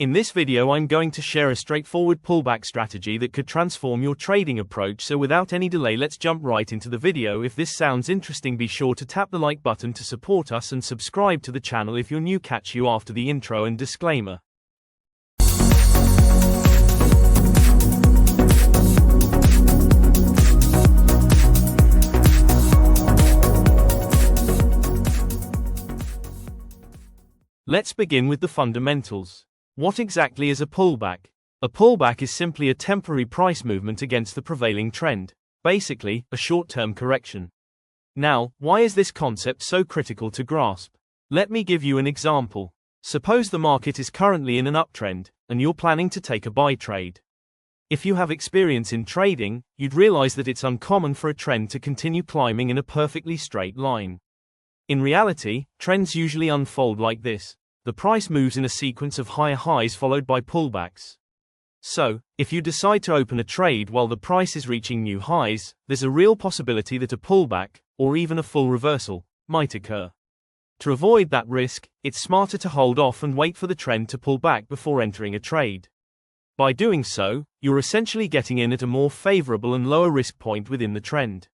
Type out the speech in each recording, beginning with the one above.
In this video I'm going to share a straightforward pullback strategy that could transform your trading approach, so without any delay let's jump right into the video. If this sounds interesting, be sure to tap the like button to support us and subscribe to the channel if you're new. Catch you after the intro and disclaimer. Let's begin with the fundamentals. What exactly is a pullback? A pullback is simply a temporary price movement against the prevailing trend, basically, a short-term correction. Now, why is this concept so critical to grasp? Let me give you an example. Suppose the market is currently in an uptrend, and you're planning to take a buy trade. If you have experience in trading, you'd realize that it's uncommon for a trend to continue climbing in a perfectly straight line. In reality, trends usually unfold like this. The price moves in a sequence of higher highs followed by pullbacks. So, if you decide to open a trade while the price is reaching new highs, there's a real possibility that a pullback, or even a full reversal, might occur. To avoid that risk, it's smarter to hold off and wait for the trend to pull back before entering a trade. By doing so, you're essentially getting in at a more favorable and lower risk point within the trend.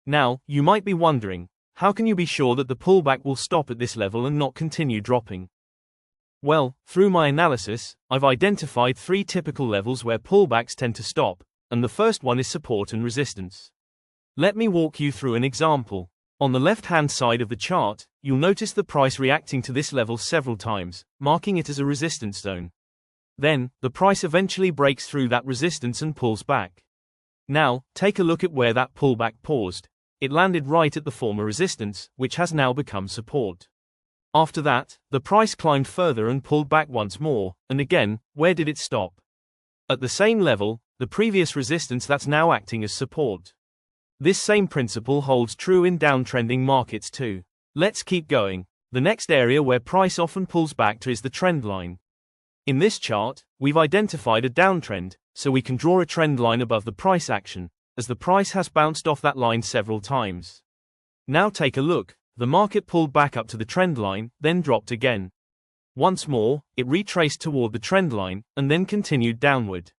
Now, you might be wondering, how can you be sure that the pullback will stop at this level and not continue dropping? Well, through my analysis, I've identified 3 typical levels where pullbacks tend to stop, and the first one is support and resistance. Let me walk you through an example. On the left-hand side of the chart, you'll notice the price reacting to this level several times, marking it as a resistance zone. Then, the price eventually breaks through that resistance and pulls back. Now, take a look at where that pullback paused. It landed right at the former resistance, which has now become support. After that, the price climbed further and pulled back once more, and again, where did it stop? At the same level, the previous resistance that's now acting as support. This same principle holds true in downtrending markets too. Let's keep going. The next area where price often pulls back to is the trend line. In this chart, we've identified a downtrend, so we can draw a trend line above the price action, as the price has bounced off that line several times. Now take a look. The market pulled back up to the trend line, then dropped again. Once more, it retraced toward the trend line, and then continued downward.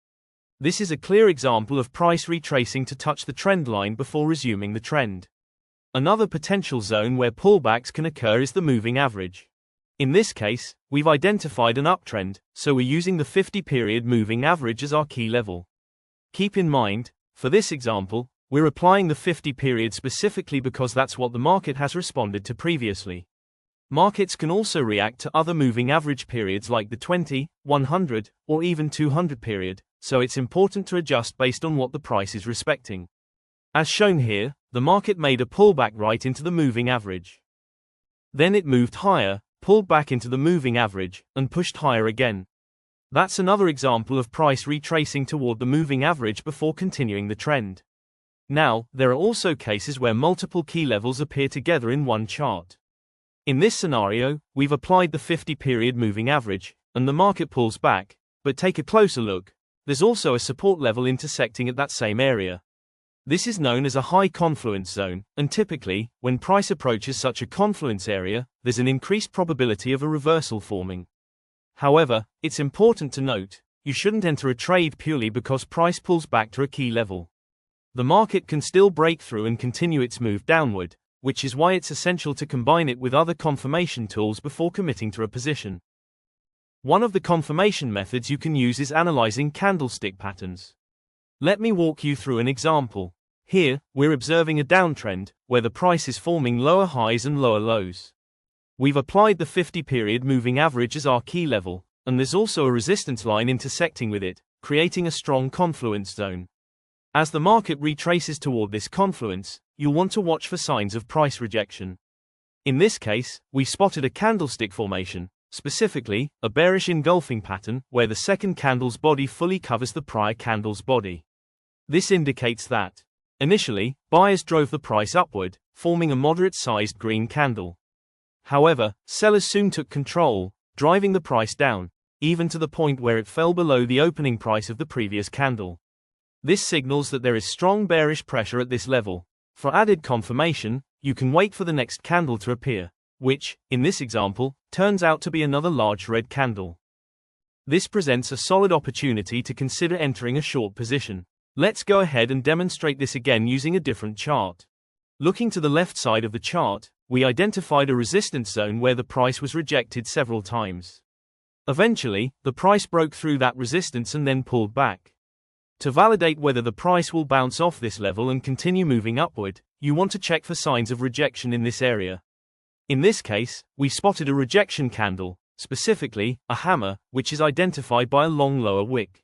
This is a clear example of price retracing to touch the trend line before resuming the trend. Another potential zone where pullbacks can occur is the moving average. In this case, we've identified an uptrend, so we're using the 50-period moving average as our key level. Keep in mind, for this example, we're applying the 50 period specifically because that's what the market has responded to previously. Markets can also react to other moving average periods like the 20, 100, or even 200 period, so it's important to adjust based on what the price is respecting. As shown here, the market made a pullback right into the moving average. Then it moved higher, pulled back into the moving average, and pushed higher again. That's another example of price retracing toward the moving average before continuing the trend. Now, there are also cases where multiple key levels appear together in one chart. In this scenario, we've applied the 50-period moving average, and the market pulls back, but take a closer look. There's also a support level intersecting at that same area. This is known as a high confluence zone, and typically, when price approaches such a confluence area, there's an increased probability of a reversal forming. However, it's important to note, you shouldn't enter a trade purely because price pulls back to a key level. The market can still break through and continue its move downward, which is why it's essential to combine it with other confirmation tools before committing to a position. One of the confirmation methods you can use is analyzing candlestick patterns. Let me walk you through an example. Here, we're observing a downtrend, where the price is forming lower highs and lower lows. We've applied the 50-period moving average as our key level, and there's also a resistance line intersecting with it, creating a strong confluence zone. As the market retraces toward this confluence, you'll want to watch for signs of price rejection. In this case, we spotted a candlestick formation, specifically, a bearish engulfing pattern where the second candle's body fully covers the prior candle's body. This indicates that, initially, buyers drove the price upward, forming a moderate-sized green candle. However, sellers soon took control, driving the price down, even to the point where it fell below the opening price of the previous candle. This signals that there is strong bearish pressure at this level. For added confirmation, you can wait for the next candle to appear, which, in this example, turns out to be another large red candle. This presents a solid opportunity to consider entering a short position. Let's go ahead and demonstrate this again using a different chart. Looking to the left side of the chart, we identified a resistance zone where the price was rejected several times. Eventually, the price broke through that resistance and then pulled back. To validate whether the price will bounce off this level and continue moving upward, you want to check for signs of rejection in this area. In this case, we spotted a rejection candle, specifically, a hammer, which is identified by a long lower wick.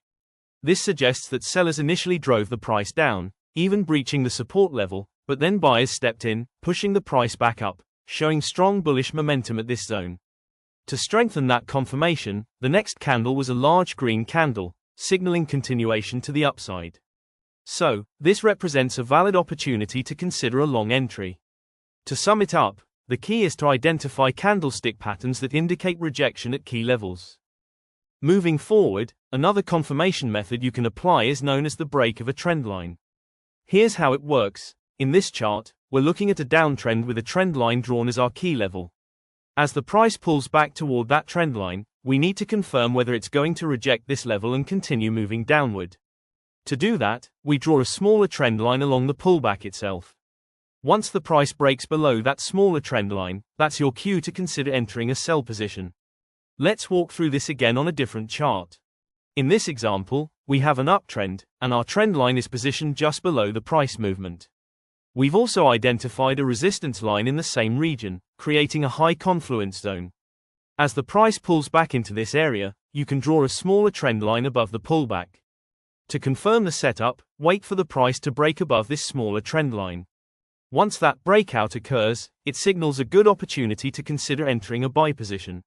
This suggests that sellers initially drove the price down, even breaching the support level, but then buyers stepped in, pushing the price back up, showing strong bullish momentum at this zone. To strengthen that confirmation, the next candle was a large green candle, signaling continuation to the upside. So, this represents a valid opportunity to consider a long entry. To sum it up, the key is to identify candlestick patterns that indicate rejection at key levels. Moving forward, another confirmation method you can apply is known as the break of a trend line. Here's how it works. In this chart, we're looking at a downtrend with a trend line drawn as our key level. As the price pulls back toward that trend line, we need to confirm whether it's going to reject this level and continue moving downward. To do that, we draw a smaller trend line along the pullback itself. Once the price breaks below that smaller trend line, that's your cue to consider entering a sell position. Let's walk through this again on a different chart. In this example, we have an uptrend, and our trend line is positioned just below the price movement. We've also identified a resistance line in the same region, creating a high confluence zone. As the price pulls back into this area, you can draw a smaller trend line above the pullback. To confirm the setup, wait for the price to break above this smaller trend line. Once that breakout occurs, it signals a good opportunity to consider entering a buy position.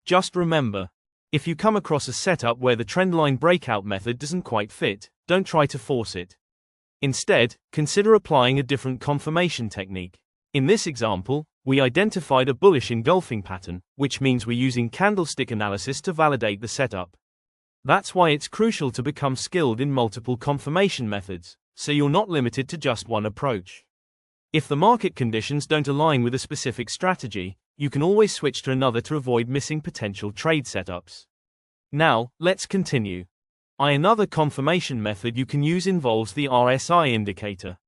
Just remember, if you come across a setup where the trendline breakout method doesn't quite fit, don't try to force it. Instead, consider applying a different confirmation technique. In this example, we identified a bullish engulfing pattern, which means we're using candlestick analysis to validate the setup. That's why it's crucial to become skilled in multiple confirmation methods, so you're not limited to just one approach. If the market conditions don't align with a specific strategy, you can always switch to another to avoid missing potential trade setups. Now, let's continue. Another confirmation method you can use involves the RSI indicator.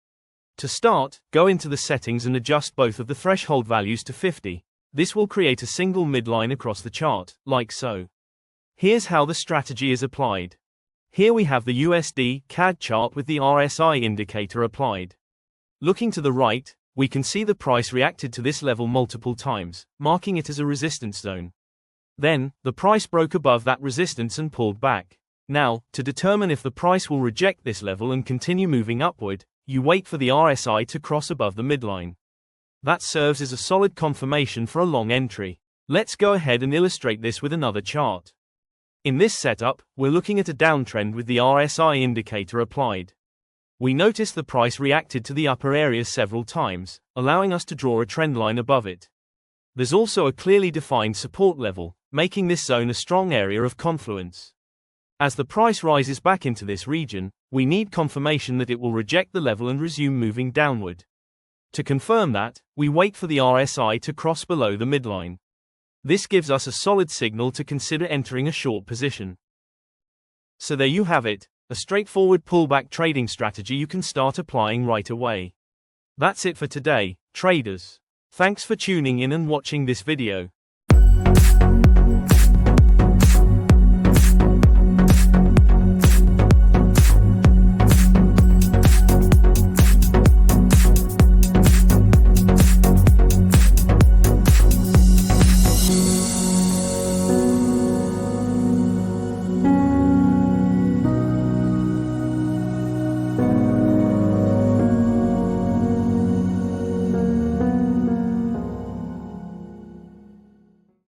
To start, go into the settings and adjust both of the threshold values to 50. This will create a single midline across the chart, like so. Here's how the strategy is applied. Here we have the USD CAD chart with the RSI indicator applied. Looking to the right, we can see the price reacted to this level multiple times, marking it as a resistance zone. Then, the price broke above that resistance and pulled back. Now, to determine if the price will reject this level and continue moving upward, you wait for the RSI to cross above the midline. That serves as a solid confirmation for a long entry. Let's go ahead and illustrate this with another chart. In this setup, we're looking at a downtrend with the RSI indicator applied. We notice the price reacted to the upper area several times, allowing us to draw a trend line above it. There's also a clearly defined support level, making this zone a strong area of confluence. As the price rises back into this region, we need confirmation that it will reject the level and resume moving downward. To confirm that, we wait for the RSI to cross below the midline. This gives us a solid signal to consider entering a short position. So there you have it. A straightforward pullback trading strategy you can start applying right away. That's it for today, traders. Thanks for tuning in and watching this video.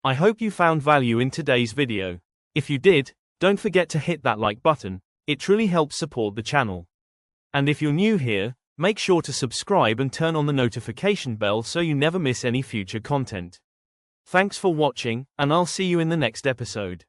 I hope you found value in today's video. If you did, don't forget to hit that like button, it truly helps support the channel. And if you're new here, make sure to subscribe and turn on the notification bell so you never miss any future content. Thanks for watching, and I'll see you in the next episode.